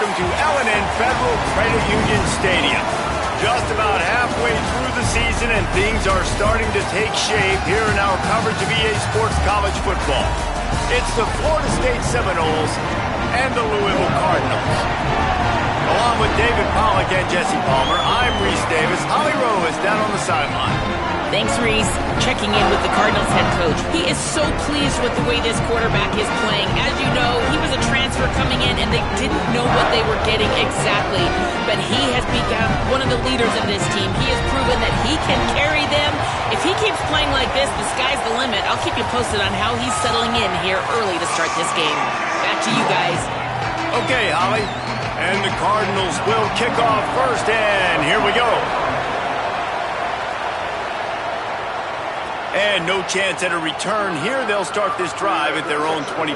welcome to L&N Federal Credit Union Stadium. Just about halfway through the season, and things are starting to take shape here in our coverage of EA Sports College football. It's the Florida State Seminoles and the Louisville Cardinals. Along with David Pollack and Jesse Palmer, I'm Reese Davis. Holly Rowe is down on the sideline. Thanks, Reese. Checking in with the Cardinals head coach. He is so pleased with the way this quarterback is playing. As you know, he was a transfer coming in, and they didn't know what they were getting exactly. But he has become one of the leaders of this team. He has proven that he can carry them. If he keeps playing like this, the sky's the limit. I'll keep you posted on how he's settling in here early to start this game. Back to you guys. Okay, Holly. And the Cardinals will kick off first, and here we go. And no chance at a return here. They'll start this drive at their own 25.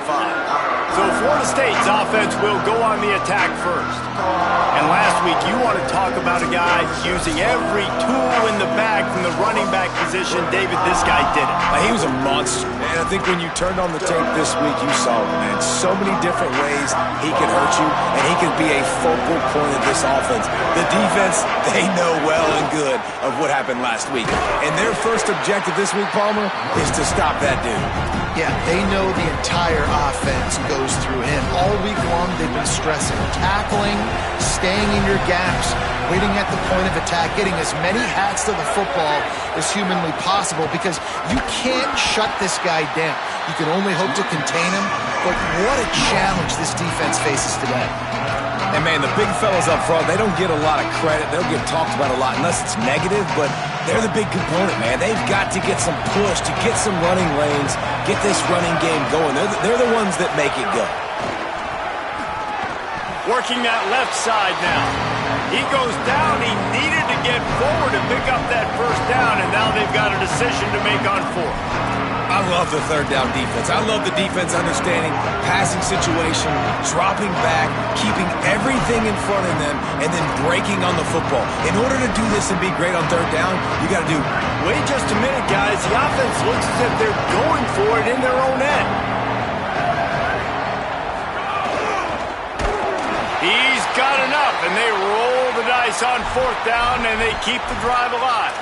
So Florida State's offense will go on the attack first. And last week, you want to talk about a guy using every tool in the bag from the running back position. David, this guy did it. He was a monster, man. I think when you turned on the tape this week, you saw it, man. So many different ways he could hurt you, and he could be a focal point of this offense. The defense, they know well and good of what happened last week. And their first objective this week, Palmer, is to stop that dude. Yeah, they know the entire offense goes through him. All week long, they've been stressing tackling, staying in your gaps, waiting at the point of attack, getting as many hats to the football as humanly possible, because you can't shut this guy down. You can only hope to contain him, but what a challenge this defense faces today. And, man, the big fellas up front, they don't get a lot of credit. They'll get talked about a lot unless it's negative, but they're the big component, man. They've got to get some push, to get some running lanes, get this running game going. They're the ones that make it go. Working that left side now. He goes down. He needed to get forward to pick up that first down, and now they've got a decision to make on fourth. I love the third down defense. I love the defense understanding passing situation, dropping back, keeping everything in front of them, and then breaking on the football. In order to do this and be great on third down, you got to do... Wait just a minute, guys. The offense looks as if they're going for it in their own end. He's got enough, and they roll the dice on fourth down, and they keep the drive alive.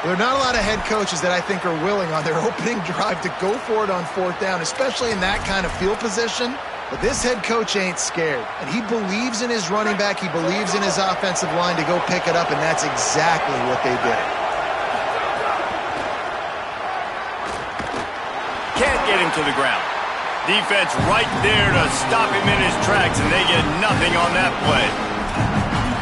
There are not a lot of head coaches that I think are willing on their opening drive to go for it on fourth down, especially in that kind of field position. But this head coach ain't scared, and he believes in his running back. He believes in his offensive line to go pick it up, and that's exactly what they did. Can't get him to the ground. Defense right there to stop him in his tracks, and they get nothing on that play.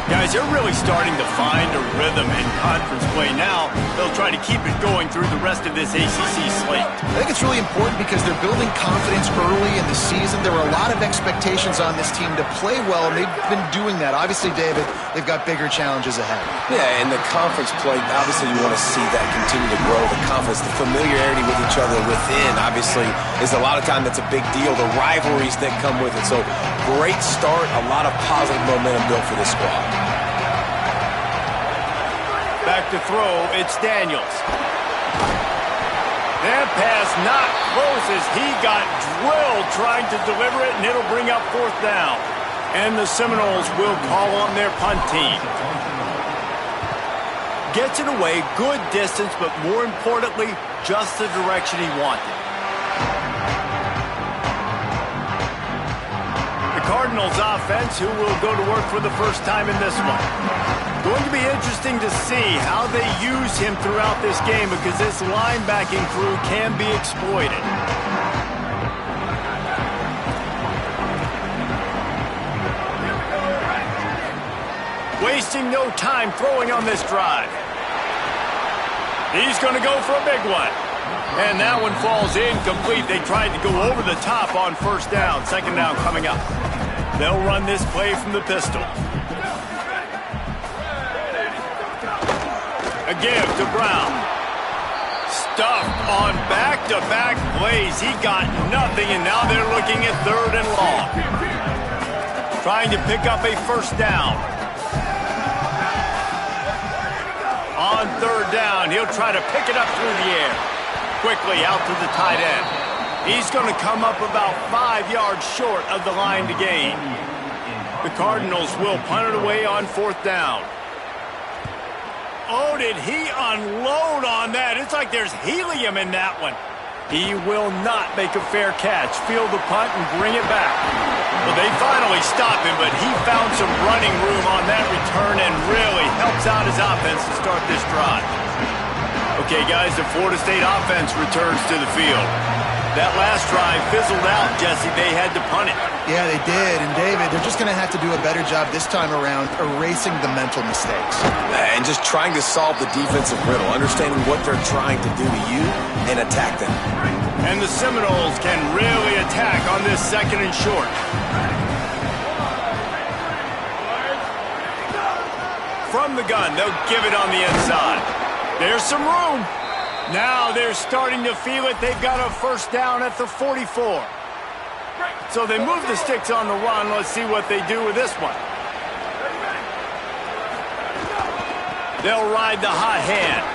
Guys, they're really starting to find a rhythm in conference play now. They'll try to keep it going through the rest of this ACC slate. I think it's really important because they're building confidence early in the season. There were a lot of expectations on this team to play well, and they've been doing that. Obviously, David, they've got bigger challenges ahead. Yeah, and the conference play, obviously you want to see that continue to grow. The confidence, the familiarity with each other within, obviously, is a lot of time that's a big deal. The rivalries that come with it. So, great start, a lot of positive momentum built for this squad. Back to throw, it's Daniels. That pass not close as he got drilled trying to deliver it, and it'll bring up fourth down. And the Seminoles will call on their punt team. Gets it away, good distance, but more importantly, just the direction he wanted. The Cardinals offense, who will go to work for the first time in this one. Going to be interesting to see how they use him throughout this game, because this linebacking crew can be exploited. Wasting no time throwing on this drive. He's going to go for a big one. And that one falls incomplete. They tried to go over the top on first down. Second down coming up. They'll run this play from the pistol. A give to Brown. Stuffed on back-to-back plays. He got nothing, and now they're looking at third and long. Trying to pick up a first down. On third down, he'll try to pick it up through the air. Quickly out to the tight end. He's going to come up about 5 yards short of the line to gain. The Cardinals will punt it away on 4th down. Oh, did he unload on that? It's like there's helium in that one. He will not make a fair catch. Field the punt and bring it back. Well, they finally stop him, but he found some running room on that return and really helps out his offense to start this drive. Okay, guys, the Florida State offense returns to the field. That last drive fizzled out, Jesse. They had to punt it. Yeah, they did. And, David, they're just going to have to do a better job this time around erasing the mental mistakes. And just trying to solve the defensive riddle, understanding what they're trying to do to you and attack them. And the Seminoles can really attack on this 2nd and short. From the gun, they'll give it on the inside. There's some room. Now they're starting to feel it. They've got a 1st down at the 44. So they move the sticks on the run. Let's see what they do with this one. They'll ride the hot hand.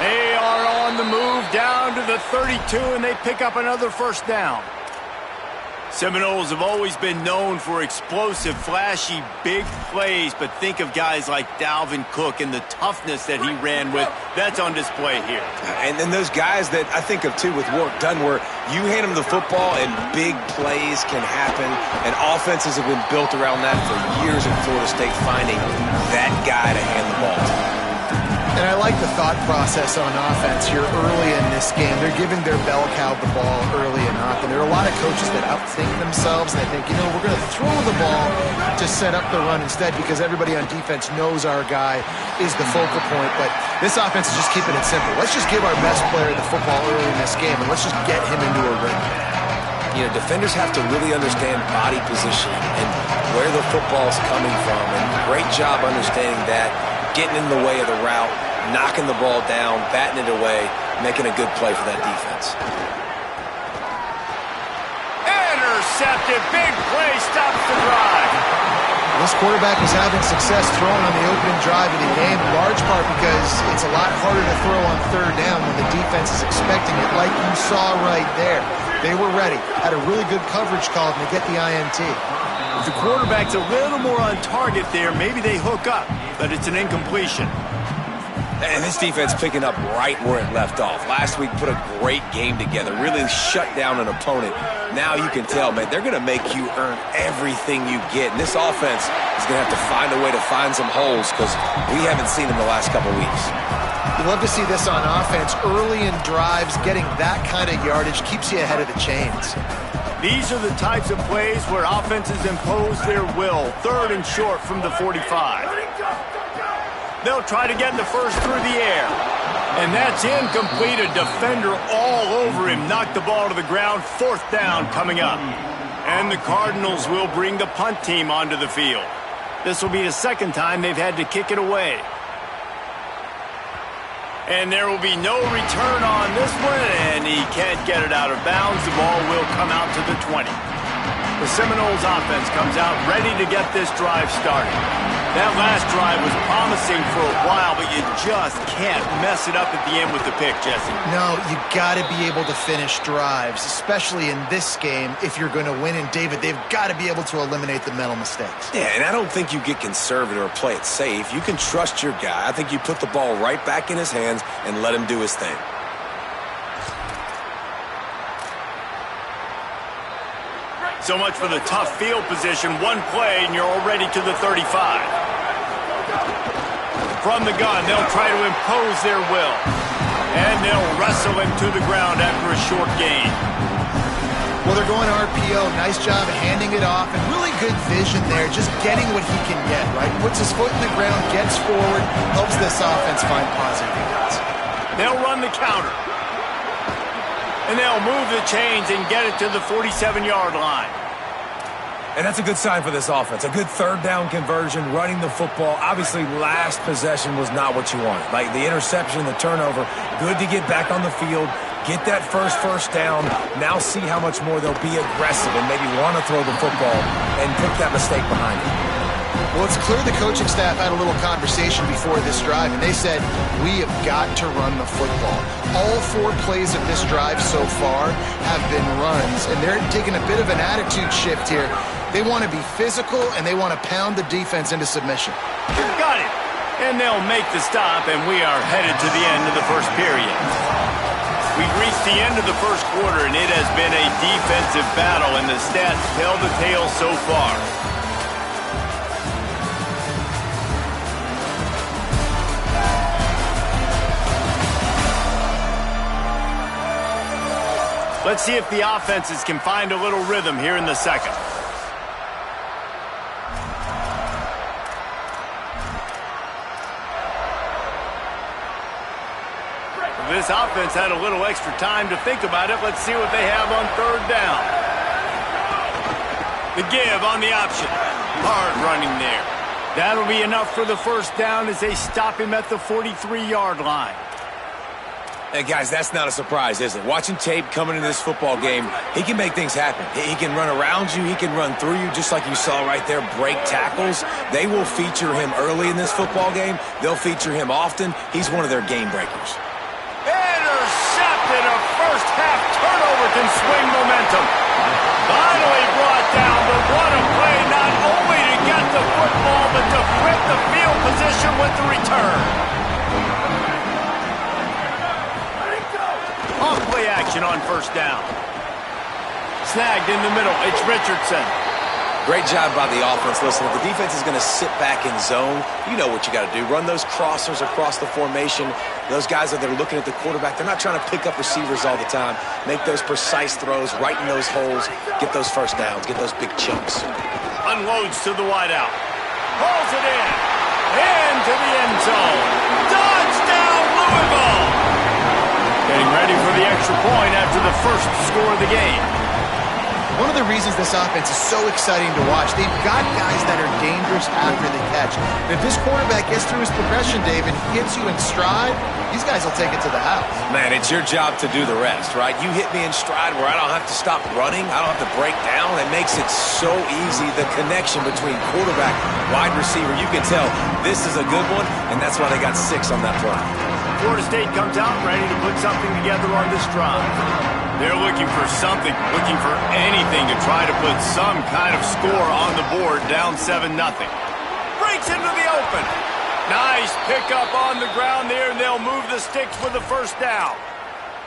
They are on the move down to the 32, and they pick up another 1st down. Seminoles have always been known for explosive, flashy, big plays, but think of guys like Dalvin Cook and the toughness that he ran with. That's on display here. And then those guys that I think of, too, with Warwick Dunn, where you hand them the football and big plays can happen, and offenses have been built around that for years in Florida State, finding that guy to hand the ball to. And I like the thought process on offense here early in this game. They're giving their bell cow the ball early and often. There are a lot of coaches that outthink themselves. And they think, we're going to throw the ball to set up the run instead because everybody on defense knows our guy is the focal point. But this offense is just keeping it simple. Let's just give our best player the football early in this game, and let's just get him into a rhythm. Defenders have to really understand body position and where the football's coming from. And great job understanding that, getting in the way of the route, knocking the ball down, batting it away, making a good play for that defense. Intercepted. Big play. Stops the drive. This quarterback was having success throwing on the opening drive of the game, in large part because it's a lot harder to throw on 3rd down when the defense is expecting it, like you saw right there. They were ready, had a really good coverage call to get the INT. If the quarterback's a little more on target there, maybe they hook up, but it's an incompletion. And this defense picking up right where it left off. Last week put a great game together, really shut down an opponent. Now you can tell, man, they're going to make you earn everything you get. And this offense is going to have to find a way to find some holes because we haven't seen them the last couple weeks. You love to see this on offense. Early in drives, getting that kind of yardage keeps you ahead of the chains. These are the types of plays where offenses impose their will. 3rd and short from the 45. They'll try to get the 1st through the air. And that's incomplete. A defender all over him. Knocked the ball to the ground. 4th down coming up. And the Cardinals will bring the punt team onto the field. This will be the 2nd time they've had to kick it away. And there will be no return on this one, and he can't get it out of bounds. The ball will come out to the 20. The Seminoles offense comes out ready to get this drive started. That last drive was promising for a while, but you just can't mess it up at the end with the pick, Jesse. No, you got to be able to finish drives, especially in this game if you're going to win. And, David, they've got to be able to eliminate the mental mistakes. Yeah, and I don't think you get conservative or play it safe. You can trust your guy. I think you put the ball right back in his hands and let him do his thing. So much for the tough field position. One play, and you're already to the 35. From the gun, they'll try to impose their will. And they'll wrestle him to the ground after a short gain. Well, they're going RPO. Nice job of handing it off, and really good vision there, just getting what he can get, right? Puts his foot in the ground, gets forward, helps this offense find positive units. They'll run the counter. And they'll move the chains and get it to the 47-yard line. And that's a good sign for this offense. A good 3rd down conversion, running the football. Obviously, last possession was not what you wanted. Like the interception, the turnover, good to get back on the field, get that first down. Now see how much more they'll be aggressive and maybe want to throw the football and put that mistake behind it. Well, it's clear the coaching staff had a little conversation before this drive, and they said, we have got to run the football. All 4 plays of this drive so far have been runs, and they're taking a bit of an attitude shift here. They want to be physical, and they want to pound the defense into submission. Got it. And they'll make the stop, and we are headed to the end of the first period. We've reached the end of the first quarter, and it has been a defensive battle, and the stats tell the tale so far. Let's see if the offenses can find a little rhythm here in the second. This offense had a little extra time to think about it. Let's see what they have on third down. The give on the option. Hard running there. That'll be enough for the first down as they stop him at the 43-yard line. Hey, guys, that's not a surprise, is it? Watching tape coming into this football game, he can make things happen. He can run around you. He can run through you, just like you saw right there, break tackles. They will feature him early in this football game. They'll feature him often. He's one of their game breakers. Intercepted. A first-half turnover can swing momentum. Finally brought down, but what a play, not only to get the football, but to flip the field position with the return. Off-play action on first down. Snagged in the middle. It's Richardson. Great job by the offense. Listen, if the defense is going to sit back in zone, you know what you got to do. Run those crossers across the formation. Those guys that are looking at the quarterback, they're not trying to pick up receivers all the time. Make those precise throws, right in those holes, get those first downs, get those big chunks. Unloads to the wideout. Pulls it in. Into the end zone. Touchdown, Louisville! Getting ready for the extra point after the first score of the game. One of the reasons this offense is so exciting to watch, they've got guys that are dangerous after the catch. And if this quarterback gets through his progression, Dave, and gets you in stride, these guys will take it to the house. Man, it's your job to do the rest, right? You hit me in stride where I don't have to stop running. I don't have to break down. It makes it so easy. The connection between quarterback, wide receiver, you can tell this is a good one, and that's why they got 6 on that play. Florida State comes out ready to put something together on this drive. They're looking for something, looking for anything to try to put some kind of score on the board, down 7-0. Breaks into the open. Nice pickup on the ground there, and they'll move the sticks for the first down.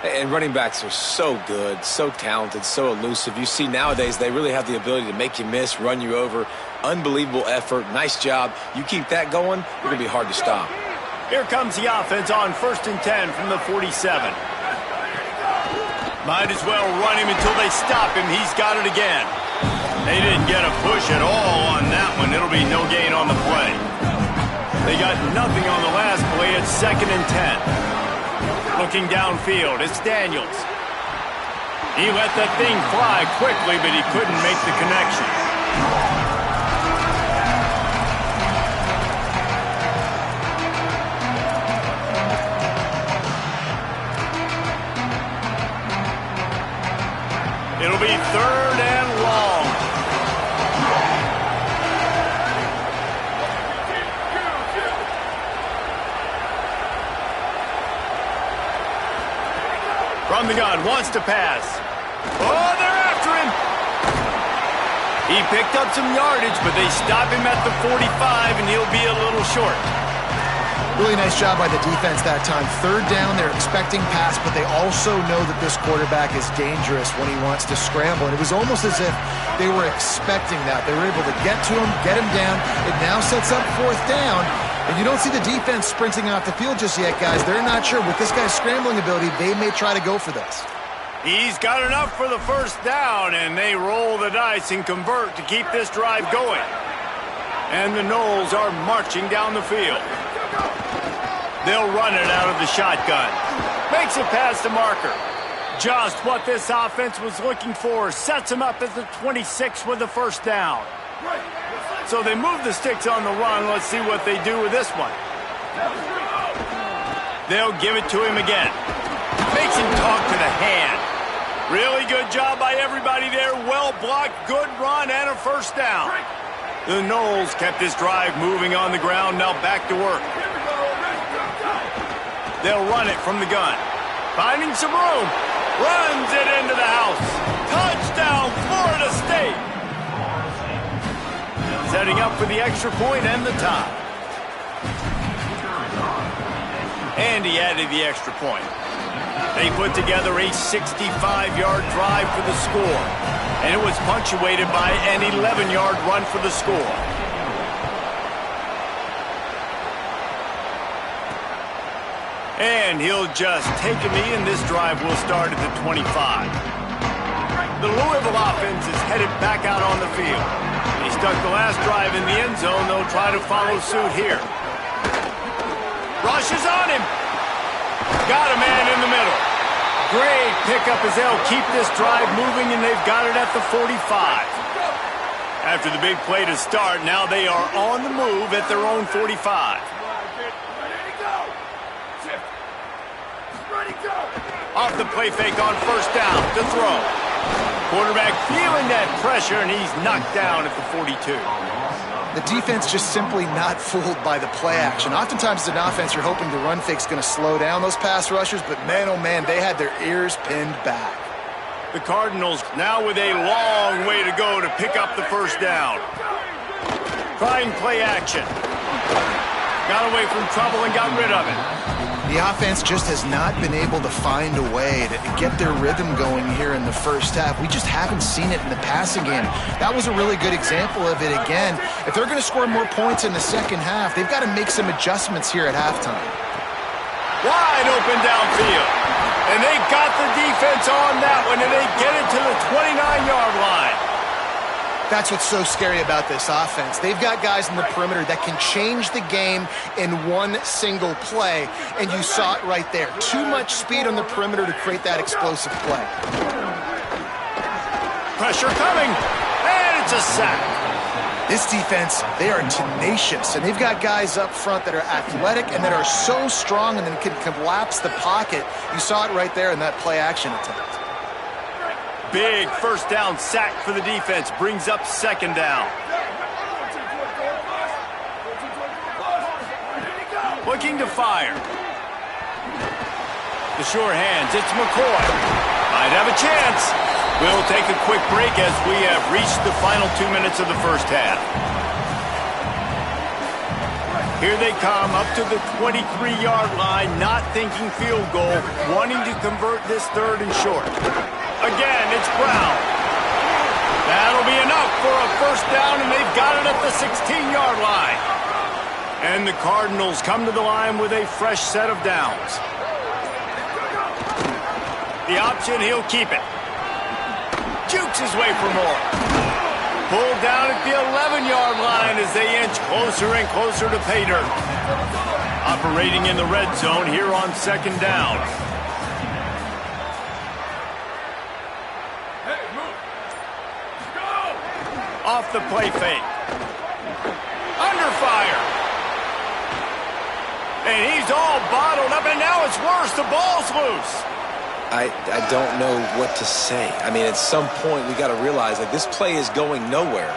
And running backs are so good, so talented, so elusive. You see nowadays they really have the ability to make you miss, run you over. Unbelievable effort. Nice job. You keep that going, you're going to be hard to stop. Here comes the offense on 1st and 10 from the 47. Might as well run him until they stop him. He's got it again. They didn't get a push at all on that one. It'll be no gain on the play. They got nothing on the last play. It's 2nd and 10. Looking downfield, it's Daniels. He let that thing fly quickly, but he couldn't make the connection. It'll be 3rd and long. From the gun, wants to pass. Oh, they're after him. He picked up some yardage, but they stop him at the 45, and he'll be a little short. Really nice job by the defense that time. 3rd down, they're expecting pass, but they also know that this quarterback is dangerous when he wants to scramble. And it was almost as if they were expecting that. They were able to get to him, get him down. It now sets up 4th down. And you don't see the defense sprinting off the field just yet, guys. They're not sure. With this guy's scrambling ability, they may try to go for this. He's got enough for the first down, and they roll the dice and convert to keep this drive going. And the Noles are marching down the field. They'll run it out of the shotgun. Makes it past the marker. Just what this offense was looking for. Sets him up at the 26 with the first down. So they move the sticks on the run. Let's see what they do with this one. They'll give it to him again. Makes him talk to the hand. Really good job by everybody there. Well blocked, good run, and a first down. The Noles kept this drive moving on the ground. Now back to work. They'll run it from the gun. Finding some room. Runs it into the house. Touchdown, Florida State. setting up for the extra point and the tie. And he added the extra point. They put together a 65-yard drive for the score, and it was punctuated by an 11-yard run for the score. And he'll just take a knee, and this drive will start at the 25. The Louisville offense is headed back out on the field. He stuck the last drive in the end zone. They'll try to follow suit here. Rush is on him. Got a man in the middle. Great pickup as they'll keep this drive moving, and they've got it at the 45. After the big play to start, now they are on the move at their own 45. Off the play fake on first down to throw. Quarterback feeling that pressure, and he's knocked down at the 42. The defense just simply not fooled by the play action. Oftentimes as an offense, you're hoping the run fake's going to slow down those pass rushers, but man, oh man, they had their ears pinned back. The Cardinals now with a long way to go to pick up the first down. Trying play action. Got away from trouble and got rid of it. The offense just has not been able to find a way to get their rhythm going here in the first half. We just haven't seen it in the passing game. That was a really good example of it again. If they're going to score more points in the second half, they've got to make some adjustments here at halftime. Wide open downfield. And they got the defense on that one, and they get it to the 29-yard line. That's what's so scary about this offense. They've got guys in the perimeter that can change the game in one single play, and you saw it right there. Too much speed on the perimeter to create that explosive play. Pressure coming, and it's a sack. This defense, they are tenacious, and they've got guys up front that are athletic and that are so strong and then can collapse the pocket. You saw it right there in that play action attempt. Big first down sack for the defense. Brings up second down. Looking to fire. The sure hands. It's McCoy. Might have a chance. We'll take a quick break as we have reached the final 2 minutes of the first half. Here they come up to the 23-yard line, not thinking field goal, wanting to convert this third and short. Again, it's Brown. That'll be enough for a first down, and they've got it at the 16-yard line. And the Cardinals come to the line with a fresh set of downs. The option, he'll keep it. Jukes his way for more. Pulled down at the 11-yard line as they inch closer and closer to pay dirt. Operating in the red zone here on second down. Off the play fake. Under fire. And he's all bottled up, and now it's worse. The ball's loose. I don't know what to say. I mean, at some point, we got to realize that this play is going nowhere.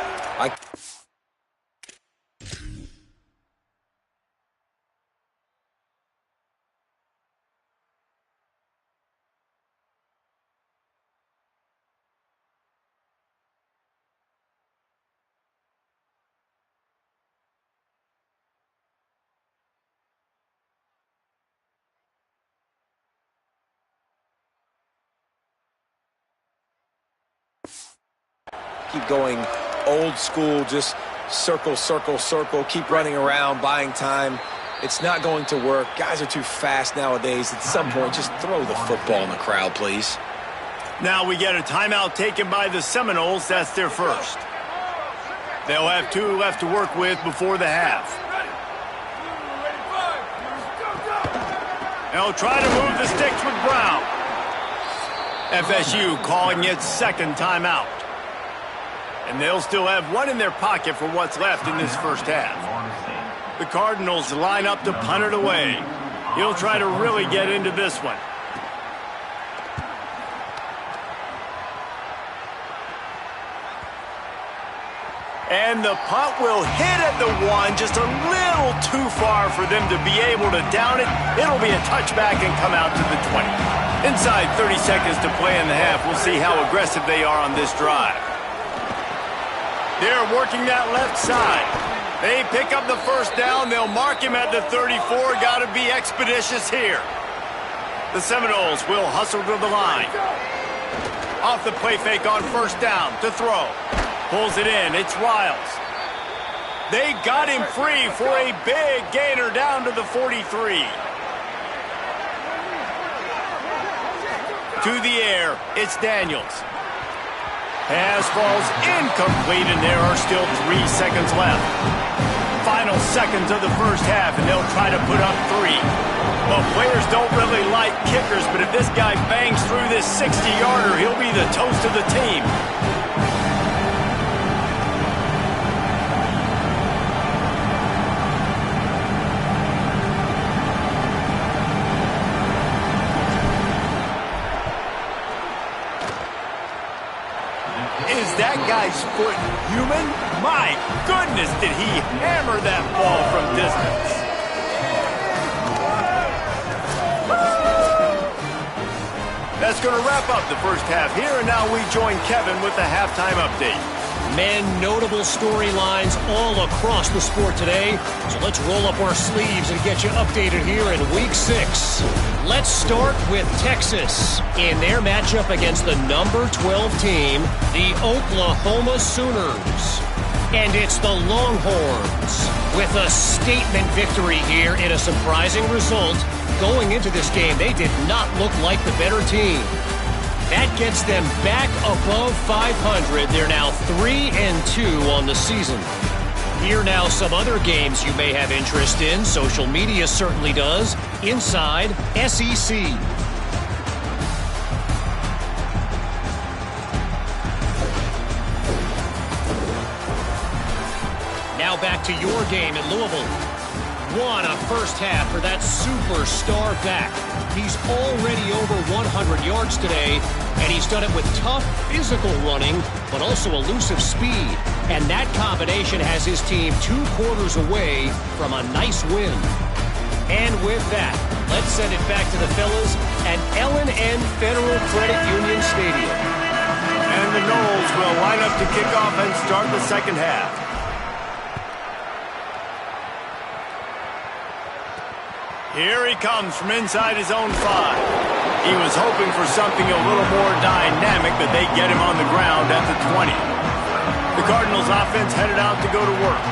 Keep going old school, just circle, circle, circle, keep running around, buying time. It's not going to work. Guys are too fast nowadays. At some point, just throw the football in the crowd, please. Now we get a timeout taken by the Seminoles. That's their first. They'll have 2 left to work with before the half. They'll try to move the sticks with Brown. FSU calling its second timeout. And they'll still have 1 in their pocket for what's left in this first half. The Cardinals line up to punt it away. He'll try to really get into this one. And the punt will hit at the 1, just a little too far for them to be able to down it. It'll be a touchback and come out to the 20. Inside 30 seconds to play in the half. We'll see how aggressive they are on this drive. They're working that left side. They pick up the first down. They'll mark him at the 34. Got to be expeditious here. The Seminoles will hustle to the line. Off the play fake on first down to throw. Pulls it in. It's Riles. They got him free for a big gainer down to the 43. To the air, it's Daniels. Pass falls incomplete, and there are still 3 seconds left. Final seconds of the first half, and they'll try to put up 3. Well, players don't really like kickers, but if this guy bangs through this 60-yarder, he'll be the toast of the team. Is that guy's foot human? My goodness, did he hammer that ball from distance. That's going to wrap up the first half here, and now we join Kevin with the halftime update. Men, notable storylines all across the sport today. So let's roll up our sleeves and get you updated here in Week 6. Let's start with Texas in their matchup against the number 12 team, the Oklahoma Sooners. And it's the Longhorns with a statement victory here in a surprising result. Going into this game, they did not look like the better team. That gets them back above 500. They're now 3-2 on the season. Here now some other games you may have interest in. Social media certainly does. Inside SEC. Now back to your game in Louisville. What a first half for that superstar back. He's already over 100 yards today, and he's done it with tough physical running, but also elusive speed. And that combination has his team 2 quarters away from a nice win. And with that, let's send it back to the fellas at L&N Federal Credit Union Stadium. And the Noles will line up to kick off and start the second half. Here he comes from inside his own 5. He was hoping for something a little more dynamic, but they get him on the ground at the 20. The Cardinals offense headed out to go to work.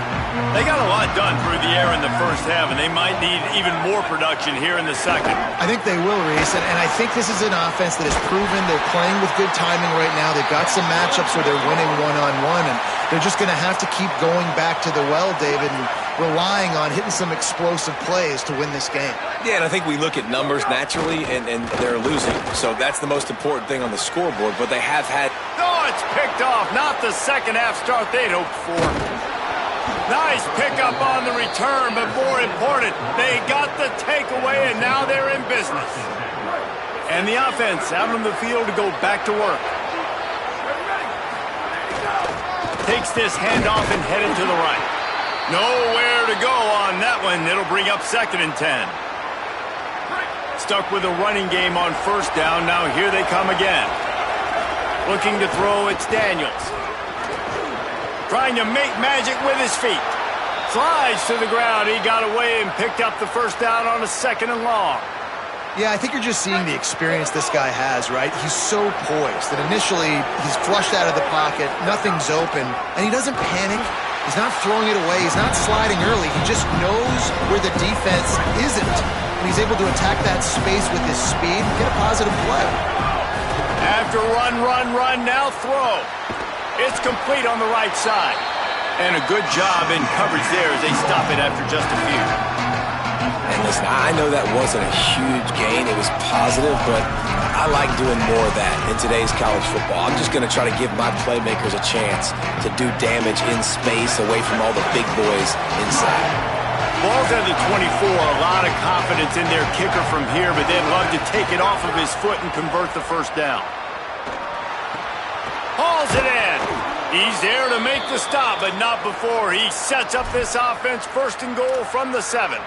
They got a lot done through the air in the first half, and they might need even more production here in the second. I think they will, Reese, and I think this is an offense that has proven they're playing with good timing right now. They've got some matchups where they're winning one-on-one, and they're just going to have to keep going back to the well, David, and relying on hitting some explosive plays to win this game. Yeah, and I think we look at numbers naturally, and they're losing. So that's the most important thing on the scoreboard, but they have had... Oh, it's picked off. Not the second half start they'd hoped for. Nice pickup on the return, but more important, they got the takeaway, and now they're in business. And the offense out on the field to go back to work. Takes this handoff and headed to the right. Nowhere to go on that one. It'll bring up 2nd and 10. Stuck with a running game on first down. Now here they come again. Looking to throw, it's Daniels. Trying to make magic with his feet. Slides to the ground. He got away and picked up the first down on a 2nd and long. Yeah, I think you're just seeing the experience this guy has, right? He's so poised that initially he's flushed out of the pocket, nothing's open, and he doesn't panic. He's not throwing it away. He's not sliding early. He just knows where the defense isn't, and he's able to attack that space with his speed and get a positive play. After run, now throw. It's complete on the right side. And a good job in coverage there as they stop it after just a few. And listen, I know that wasn't a huge gain. It was positive, but I like doing more of that in today's college football. I'm just going to try to give my playmakers a chance to do damage in space away from all the big boys inside. Ball's at the 24. A lot of confidence in their kicker from here, but they'd love to take it off of his foot and convert the first down. Hauls it in. He's there to make the stop, but not before. He sets up this offense 1st and goal from the 7.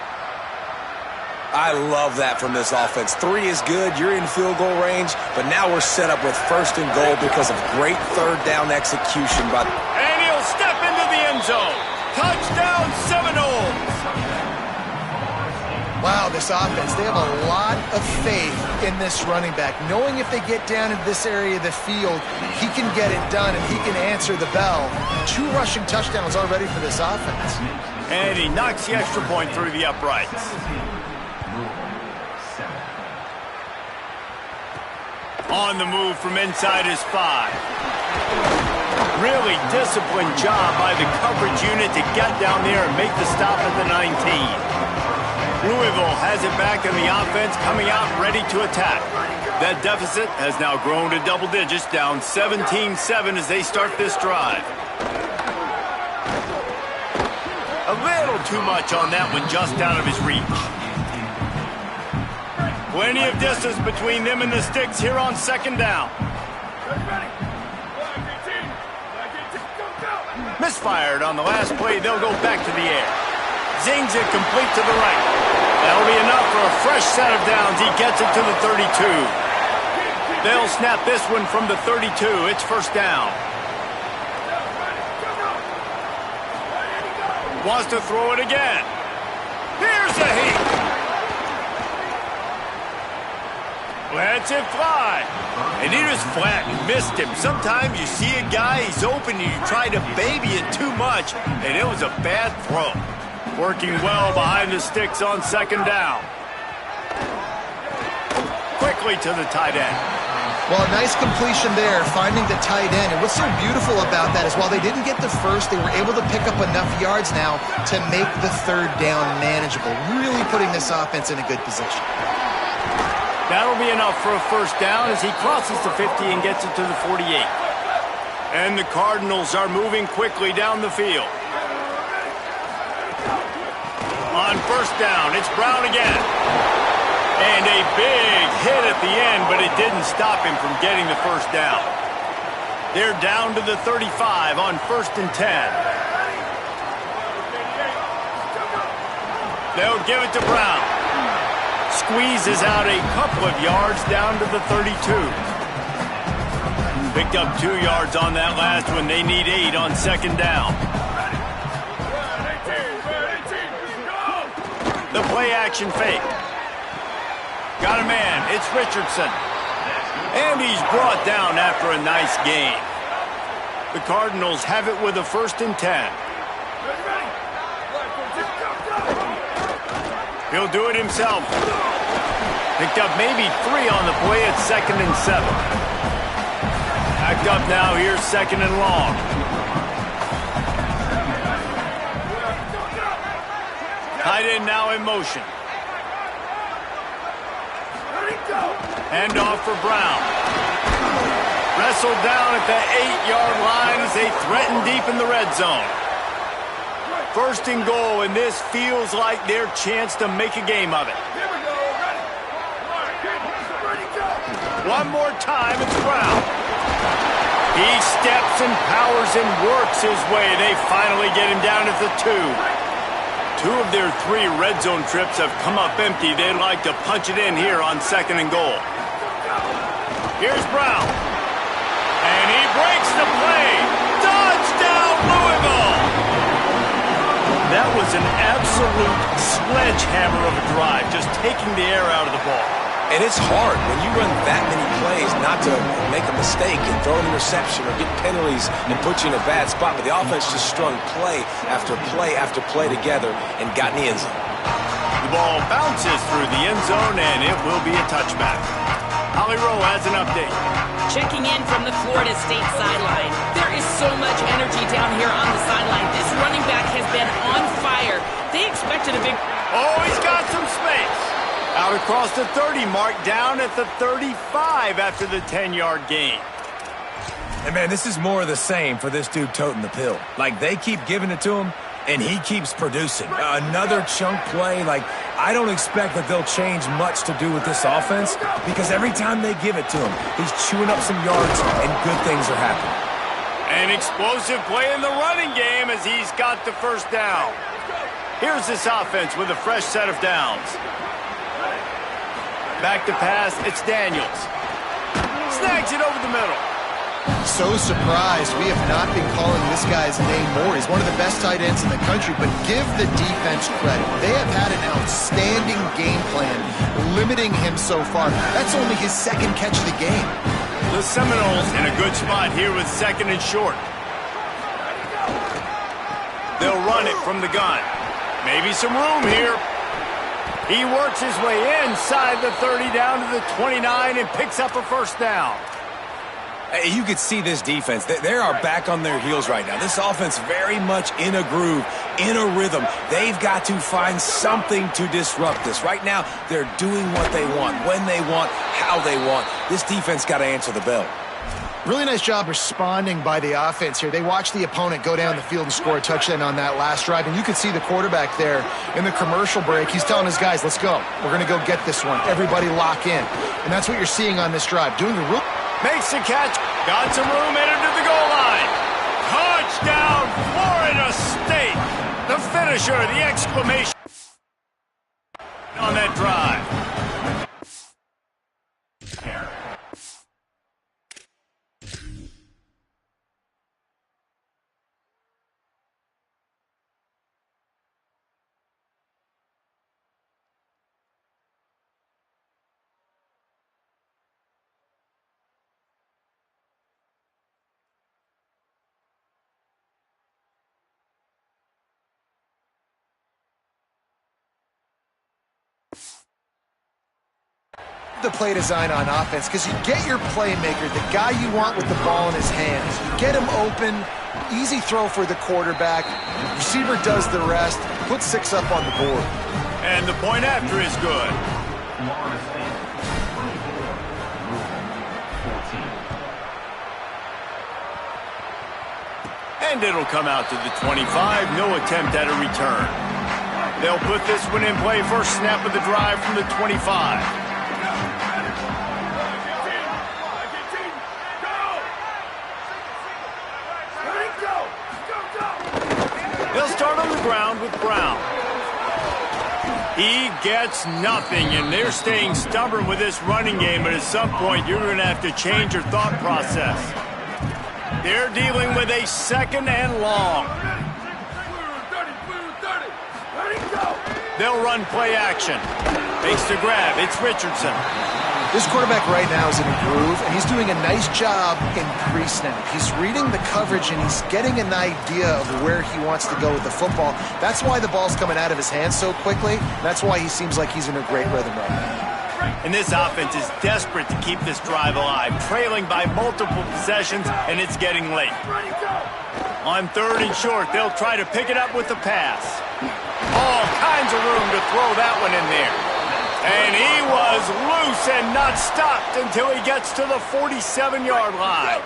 I love that from this offense. 3 is good. You're in field goal range, but now we're set up with 1st and goal because of great 3rd down execution. And he'll step end zone. Touchdown Seminoles! Wow, this offense, they have a lot of faith in this running back, knowing if they get down into this area of the field, he can get it done and he can answer the bell. 2 rushing touchdowns already for this offense. And he knocks the extra point through the uprights. On the move from inside his 5. Really disciplined job by the coverage unit to get down there and make the stop at the 19. Louisville has it back in the offense, coming out ready to attack. That deficit has now grown to double digits, down 17-7 as they start this drive. A little too much on that one, just out of his reach. Plenty of distance between them and the sticks here on second down. Misfired on the last play, they'll go back to the air. Zings it complete to the right. That'll be enough for a fresh set of downs. He gets it to the 32. They'll snap this one from the 32. It's first down. Wants to throw it again. Here's a heat. Lets it fly. And he just flat missed him. Sometimes you see a guy, he's open, and you try to baby it too much, and it was a bad throw. Working well behind the sticks on second down. Quickly to the tight end. Well, a nice completion there, finding the tight end. And what's so beautiful about that is while they didn't get the first, they were able to pick up enough yards now to make the third down manageable. Really putting this offense in a good position. That'll be enough for a first down as he crosses the 50 and gets it to the 48. And the Cardinals are moving quickly down the field. On first down, it's Brown again. And a big hit at the end, but it didn't stop him from getting the first down. They're down to the 35 on 1st and 10. They'll give it to Brown. Squeezes out a couple of yards down to the 32. Picked up 2 yards on that last one. They need 8 on second down. The play action fake. Got a man. It's Richardson. And he's brought down after a nice gain. The Cardinals have it with a 1st and 10. He'll do it himself. Picked up maybe 3 on the play at 2nd and 7. Backed up now. Here's 2nd and long. Tight end now in motion. Hand off for Brown. Wrestled down at the 8-yard line as they threaten deep in the red zone. 1st and goal, and this feels like their chance to make a game of it. One more time, it's Brown. He steps and powers and works his way. They finally get him down at the 2. 2 of their 3 red zone trips have come up empty. They'd like to punch it in here on 2nd and goal. Here's Brown. And he breaks the play. Touchdown, Louisville! That was an absolute sledgehammer of a drive, just taking the air out of the ball. And it's hard when you run that many plays not to make a mistake and throw an interception or get penalties and put you in a bad spot. But the offense just strung play after play after play together and got in the end zone. The ball bounces through the end zone, and it will be a touchback. Holly Rowe has an update. Checking in from the Florida State sideline. There is so much energy down here on the sideline. This running back has been on fire. They expected a big... Oh, he's got some space. Out across the 30 mark, down at the 35 after the 10-yard gain. And, man, this is more of the same for this dude toting the pill. Like, they keep giving it to him, and he keeps producing. Another chunk play. Like, I don't expect that they'll change much to do with this offense because every time they give it to him, he's chewing up some yards, and good things are happening. An explosive play in the running game as he's got the first down. Here's this offense with a fresh set of downs. Back to pass, it's Daniels. Snags it over the middle. So surprised. We have not been calling this guy's name more. He's one of the best tight ends in the country, but give the defense credit. They have had an outstanding game plan, limiting him so far. That's only his second catch of the game. The Seminoles in a good spot here with second and short. They'll run it from the gun. Maybe some room here. He works his way inside the 30 down to the 29 and picks up a first down. You could see this defense. They are back on their heels right now. This offense very much in a groove, in a rhythm. They've got to find something to disrupt this. Right now, they're doing what they want, when they want, how they want. This defense got to answer the bell. Really nice job responding by the offense here. They watched the opponent go down the field and score a touchdown on that last drive, and you could see the quarterback there in the commercial break. He's telling his guys, let's go. We're going to go get this one. Everybody lock in. And that's what you're seeing on this drive. Doing the real... Makes the catch. Got some room, headed to the goal line. Touchdown, Florida State. The finisher, the exclamation on that drive. The play design on offense, because you get your playmaker, the guy you want with the ball in his hands. You get him open, easy throw for the quarterback. Receiver does the rest, put 6 up on the board. And the point after is good. And it'll come out to the 25, no attempt at a return. They'll put this one in play, first snap of the drive from the 25. They'll start on the ground with Brown. He gets nothing, and they're staying stubborn with this running game, but at some point you're going to have to change your thought process. They're dealing with a second and long. They'll run play action. Makes the grab. It's Richardson. This quarterback right now is in a groove, and he's doing a nice job in pre-snap. He's reading the coverage, and he's getting an idea of where he wants to go with the football. That's why the ball's coming out of his hands so quickly. That's why he seems like he's in a great rhythm right now. And this offense is desperate to keep this drive alive, trailing by multiple possessions, and it's getting late. On third and short, they'll try to pick it up with the pass. All kinds of room to throw that one in there. And he was loose and not stopped until he gets to the 47-yard line.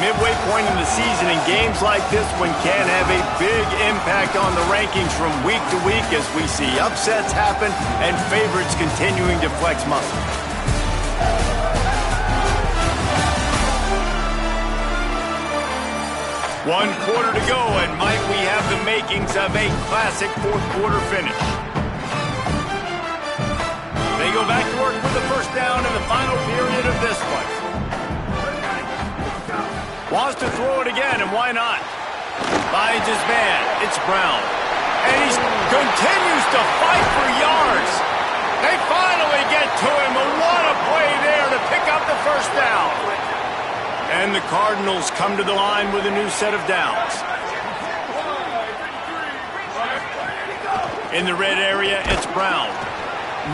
Midway point in the season, and games like this one can have a big impact on the rankings from week to week as we see upsets happen and favorites continuing to flex muscle. One quarter to go, and might we have the makings of a classic fourth-quarter finish. They go back to work with the first down in the final period of this one. Wants to throw it again, and why not? Finds his man. It's Brown. And he continues to fight for yards. They finally get to him, and what a play there to pick up the first down. And the Cardinals come to the line with a new set of downs. In the red area, it's Brown.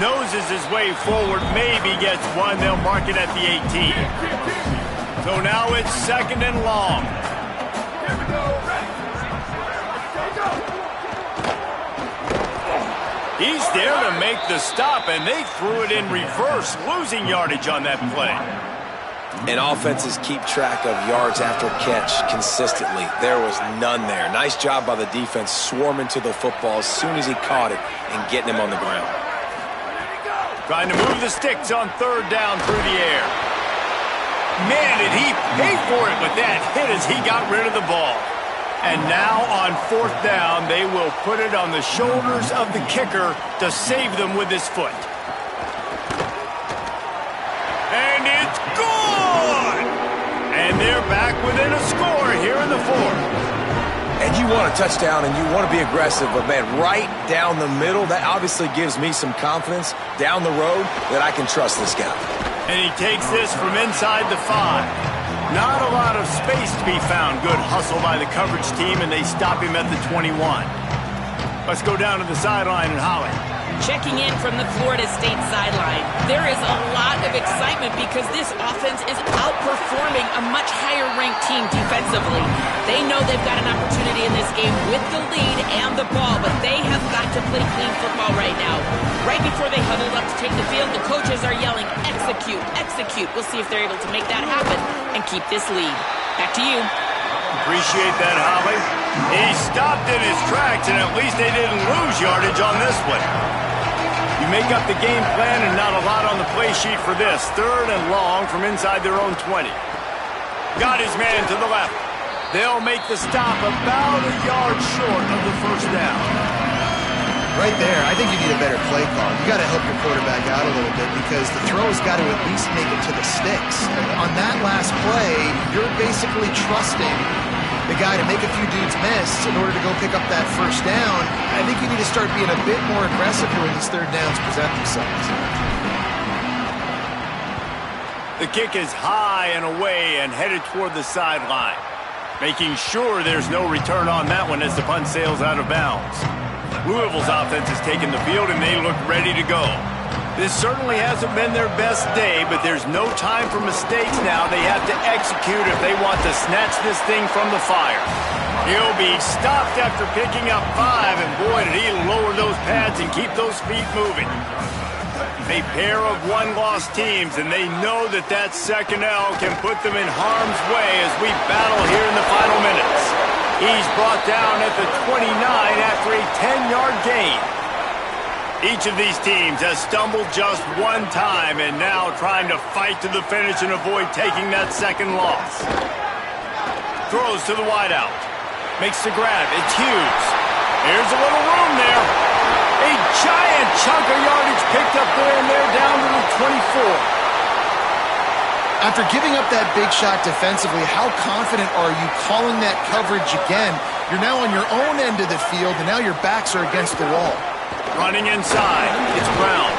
Noses his way forward, maybe gets one. They'll mark it at the 18. So now it's second and long. He's there to make the stop, and they threw it in reverse, losing yardage on that play. And offenses keep track of yards after catch consistently. There was none there. Nice job by the defense swarming to the football as soon as he caught it and getting him on the ground. Trying to move the sticks on third down through the air. Man, did he pay for it with that hit as he got rid of the ball. And now on 4th down, they will put it on the shoulders of the kicker to save them with his foot. And it's good! And they're back within a score here in the 4th. And you want a touchdown and you want to be aggressive, but man, right down the middle, that obviously gives me some confidence down the road that I can trust this guy. And he takes this from inside the 5. Not a lot of space to be found. Good hustle by the coverage team, and they stop him at the 21. Let's go down to the sideline and Holly. Checking in from the Florida State sideline. There is a lot of excitement because this offense is outperforming a much higher-ranked team defensively. They know they've got an opportunity in this game with the lead and the ball, but they have got to play clean football right now. Right before they huddled up to take the field, the coaches are yelling, execute, execute. We'll see if they're able to make that happen and keep this lead. Back to you. Appreciate that, Holly. He stopped in his tracks, and at least they didn't lose yardage on this one. You make up the game plan and not a lot on the play sheet for this. 3rd and long from inside their own 20. Got his man to the left. They'll make the stop about a yard short of the 1st down. Right there, I think you need a better play call. You got to help your quarterback out a little bit because the throw's got to at least make it to the sticks. And on that last play, you're basically trusting the guy to make a few dudes miss in order to go pick up that 1st down. I think you need to start being a bit more aggressive here when these 3rd downs present themselves. The kick is high and away and headed toward the sideline. Making sure there's no return on that one as the punt sails out of bounds. Louisville's offense has taken the field and they look ready to go. This certainly hasn't been their best day, but there's no time for mistakes now. They have to execute if they want to snatch this thing from the fire. He'll be stopped after picking up 5, and boy, did he lower those pads and keep those feet moving. A pair of one-loss teams, and they know that that 2nd L can put them in harm's way as we battle here in the final minutes. He's brought down at the 29 after a 10-yard gain. Each of these teams has stumbled just one time and now trying to fight to the finish and avoid taking that 2nd loss. Throws to the wideout. Makes the grab. It's Hughes. There's a little room there. A giant chunk of yardage picked up there, and they're down to the 24. After giving up that big shot defensively, how confident are you calling that coverage again? You're now on your own end of the field, and now your backs are against the wall. Running inside, it's Brown.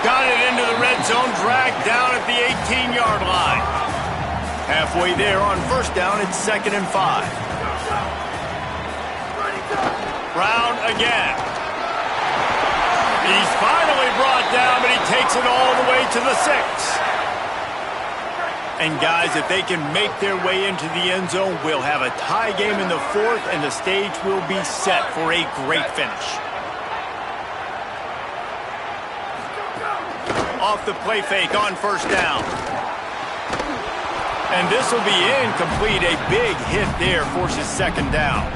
Got it into the red zone, dragged down at the 18-yard line. Halfway there on 1st down, it's 2nd and 5. Brown again. He's finally brought down, but he takes it all the way to the 6. And guys, if they can make their way into the end zone, we'll have a tie game in the 4th, and the stage will be set for a great finish. Off the play fake on 1st down. And this will be incomplete. A big hit there forces 2nd down.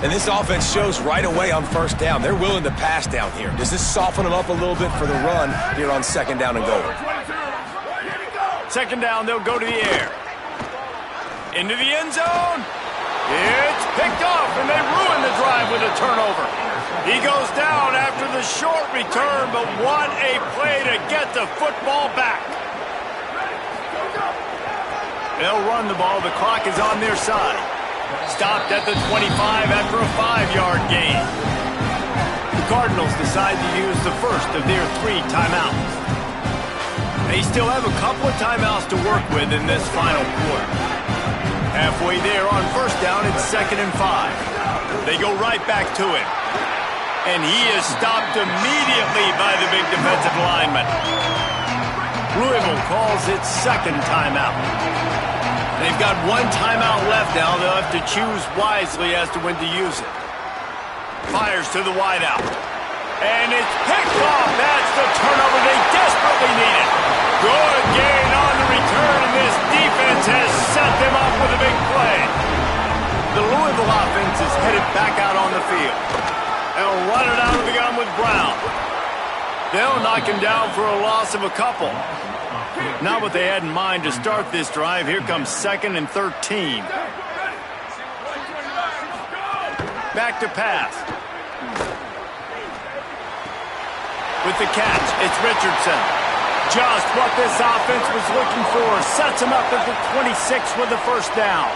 And this offense shows right away on 1st down. They're willing to pass down here. Does this soften them up a little bit for the run here on 2nd down and goal? 2nd down, they'll go to the air. Into the end zone. It's picked off, and they ruin the drive with a turnover. He goes down after the short return, but what a play to get the football back. They'll run the ball. The clock is on their side. Stopped at the 25 after a 5-yard gain. The Cardinals decide to use the first of their 3 timeouts. They still have a couple of timeouts to work with in this final quarter. Halfway there on 1st down, it's 2nd and 5. They go right back to him. And he is stopped immediately by the big defensive lineman. Louisville calls its 2nd timeout. They've got 1 timeout left now. They'll have to choose wisely as to when to use it. Fires to the wideout. And it's picked off. That's the turnover they desperately needed. Good gain on the return, and this defense has set them up with a big play. The Louisville offense is headed back out on the field. They'll run it out of the gun with Brown. They'll knock him down for a loss of a couple. Not what they had in mind to start this drive. Here comes 2nd and 13. Back to pass. With the catch, it's Richardson. Just what this offense was looking for. Sets him up at the 26 with the first down.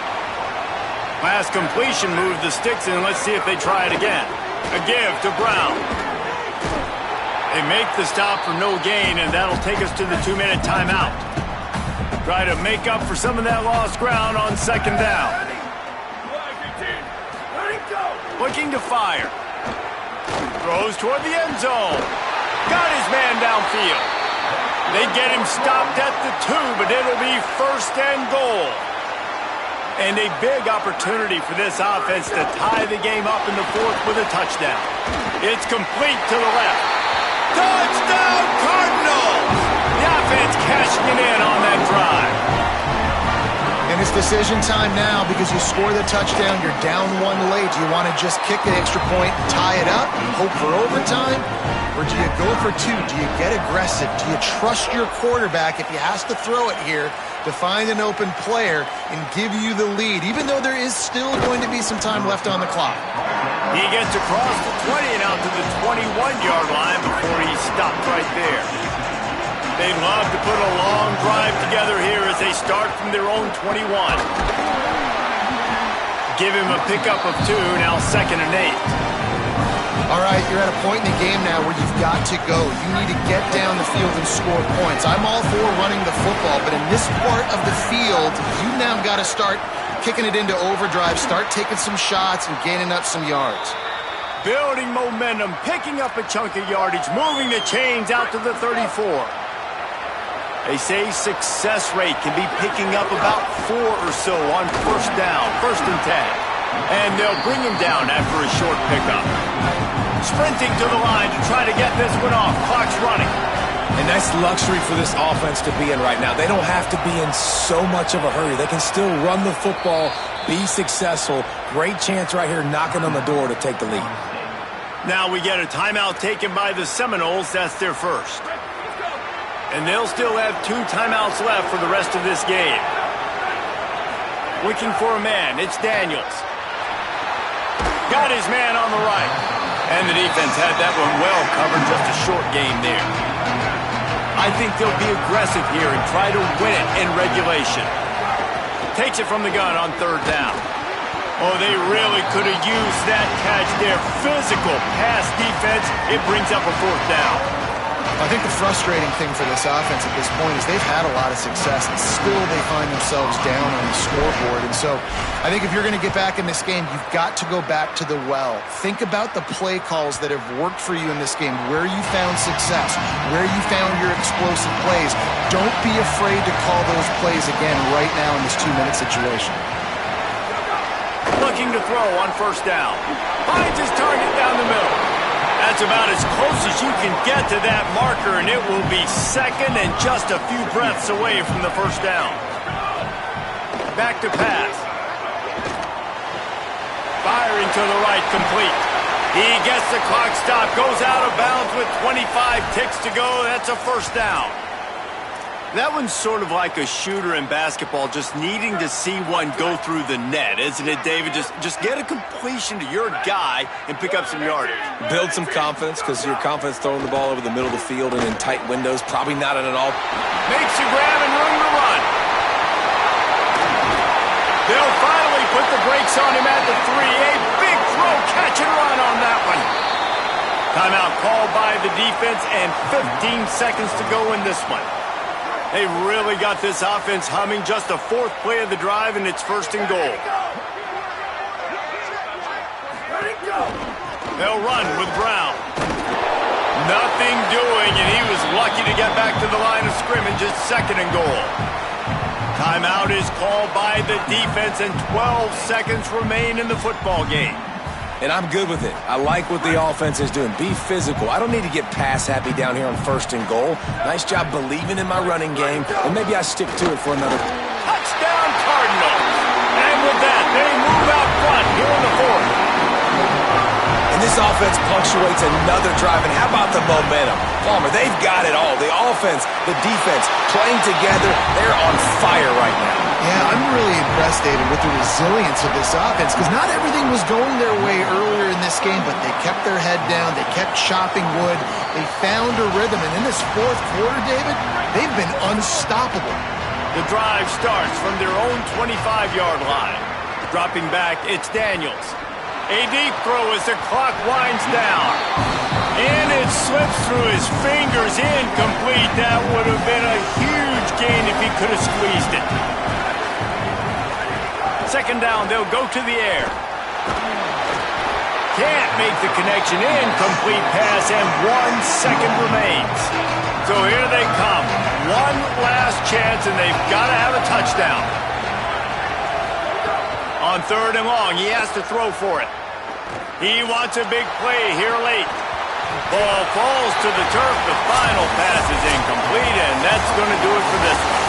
Last completion moved the sticks in. Let's see if they try it again. A give to Brown. They make the stop for no gain, and that'll take us to the 2-minute timeout. Try to make up for some of that lost ground on second down. Looking to fire. Throws toward the end zone. Got his man downfield. They get him stopped at the 2, but it'll be first and goal. And a big opportunity for this offense to tie the game up in the fourth with a touchdown. It's complete to the left. Touchdown, Cardinals! The offense cashing it in on that drive. And it's decision time now because you score the touchdown, you're down 1 late. Do you want to just kick the extra point, tie it up, and hope for overtime? Or do you go for 2? Do you get aggressive? Do you trust your quarterback if he has to throw it here to find an open player and give you the lead, even though there is still going to be some time left on the clock? He gets across the 20 and out to the 21-yard line before he stopped right there. They'd love to put a long drive together here as they start from their own 21. Give him a pickup of 2, now 2nd and 8. All right, you're at a point in the game now where you've got to go. You need to get down the field and score points. I'm all for running the football, but in this part of the field, you now got to start kicking it into overdrive, start taking some shots and gaining up some yards. Building momentum, picking up a chunk of yardage, moving the chains out to the 34. They say success rate can be picking up about 4 or so on first down, 1st and 10. And they'll bring him down after a short pickup. Sprinting to the line to try to get this one off. Clock's running. And that's luxury for this offense to be in right now. They don't have to be in so much of a hurry. They can still run the football, be successful. Great chance right here knocking on the door to take the lead. Now we get a timeout taken by the Seminoles. That's their first. And they'll still have 2 timeouts left for the rest of this game. Looking for a man. It's Daniels. Got his man on the right. And the defense had that one well covered. Just a short game there. I think they'll be aggressive here and try to win it in regulation. Takes it from the gun on 3rd down. Oh, they really could have used that catch there. Physical pass defense. It brings up a 4th down. I think the frustrating thing for this offense at this point is they've had a lot of success, and still they find themselves down on the scoreboard. And so I think if you're going to get back in this game, you've got to go back to the well. Think about the play calls that have worked for you in this game, where you found success, where you found your explosive plays. Don't be afraid to call those plays again right now in this 2-minute situation. Looking to throw on 1st down. Finds his target down the middle. That's about as close as you can get to that marker, and it will be 2nd and just a few breaths away from the 1st down. Back to pass. Firing to the right, complete. He gets the clock stopped, goes out of bounds with 25 ticks to go. That's a 1st down. That one's sort of like a shooter in basketball, just needing to see one go through the net, isn't it, David? Just get a completion to your guy and pick up some yardage. Build some confidence, because your confidence throwing the ball over the middle of the field and in tight windows, probably not at all. Makes a grab and room to run. They'll finally put the brakes on him at the 3. A big throw, catch and run on that one. Timeout called by the defense and 15 seconds to go in this one. They really got this offense humming. Just a 4th play of the drive, and it's 1st and goal. They'll run with Brown. Nothing doing, and he was lucky to get back to the line of scrimmage. It's 2nd and goal. Timeout is called by the defense, and 12 seconds remain in the football game. And I'm good with it. I like what the offense is doing. Be physical. I don't need to get pass happy down here on 1st and goal. Nice job believing in my running game, and maybe I stick to it for another. Touchdown, Cardinals! And with that, they move out front here in the 4th. And this offense punctuates another drive, and how about the momentum? Palmer, they've got it all. The offense, the defense, playing together. They're on fire right now. Yeah, I'm really impressed, David, with the resilience of this offense, because not everything was going their way earlier in this game, but they kept their head down. They kept chopping wood. They found a rhythm, and in this fourth quarter, David, they've been unstoppable. The drive starts from their own 25-yard line. Dropping back, it's Daniels. A deep throw as the clock winds down. And it slips through his fingers, incomplete. That would have been a huge gain if he could have squeezed it. Second down, they'll go to the air. Can't make the connection, incomplete pass, and 1 second remains. So here they come. One last chance, and they've got to have a touchdown. On third and long, he has to throw for it. He wants a big play here late. Ball falls to the turf. The final pass is incomplete, and that's going to do it for this one.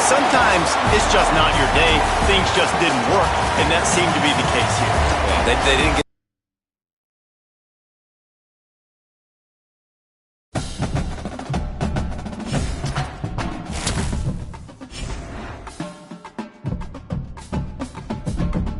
Sometimes it's just not your day. Things just didn't work, and that seemed to be the case here. Yeah, they didn't get